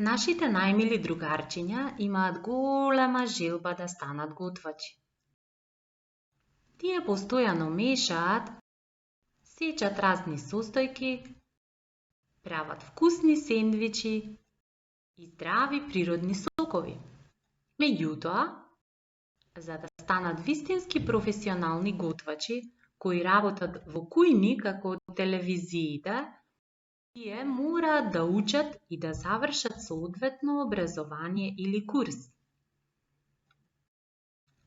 Нашите најмили другарчиња имаат голема желба да станат готвачи. Тие постојано мешаат, сечат разни состојки, прават вкусни сендвичи и здрави природни сокови. Меѓутоа, за да станат вистински професионални готвачи кои работат во кујни како телевизиите, тие мораат да учат и да завршат соодветно образование или курс.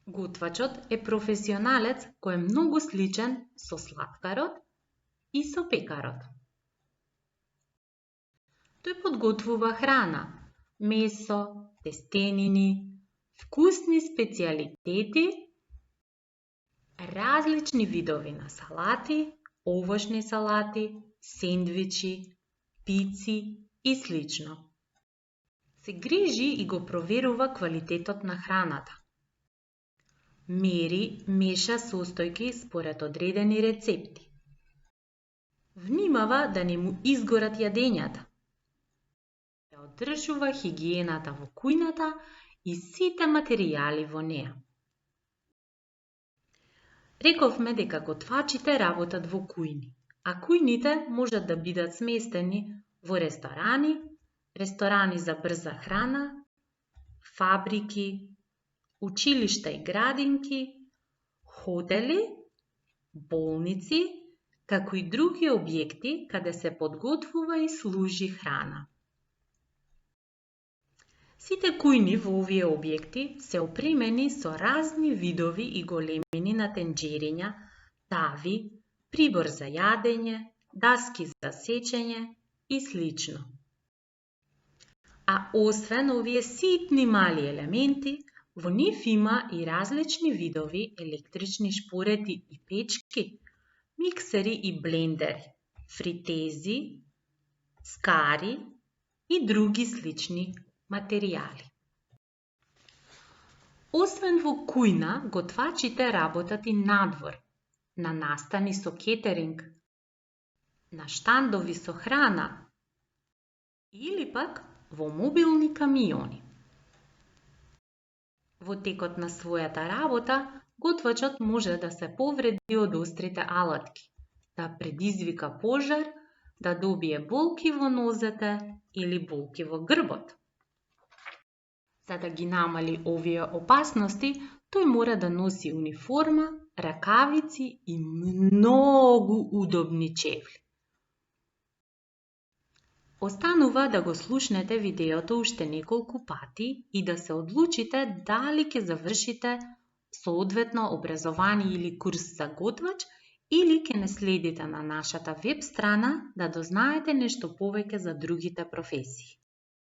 Готвачот е професионалец кој е многу сличен со слаткарот и со пекарот. Тој подготвува храна, месо, тестенини, вкусни специјалитети, различни видови на салати, овошни салати, сендвичи, пици и слично. Се грижи и го проверува квалитетот на храната. Мери, меша состојки според одредени рецепти. Внимава да не му изгорат јадењата. Да одржува хигиената во кујната и сите материјали во неа. Рековме дека готвачите работат во кујни, а кујните можат да бидат сместени во ресторани, ресторани за брза храна, фабрики, училишта и градинки, хотели, болници, како и други објекти каде се подготвува и служи храна. Сите кујни во овие објекти се опремени со разни видови и големини на тенџериња, тави, прибор за јадење, даски за сечење и слично. А освен овие ситни мали елементи, во нив има и различни видови електрични шпорети и печки, миксери и блендери, фритези, скари и други слични материјали. Освен во кујна, готвачите работат и надвор, на настани со кетеринг, на штандови со храна или пак во мобилни камиони. Во текот на својата работа, готвачот може да се повреди од острите алатки, да предизвика пожар, да добие болки во нозете или болки во грбот. За да ги намали овие опасности, тој мора да носи униформа, ракавици и многу удобни чевли. Останува да го слушнете видеото уште неколку пати и да се одлучите дали ќе завршите соодветно образование или курс за готвач или ќе не следите на нашата веб страна да дознаете нешто повеќе за другите професии.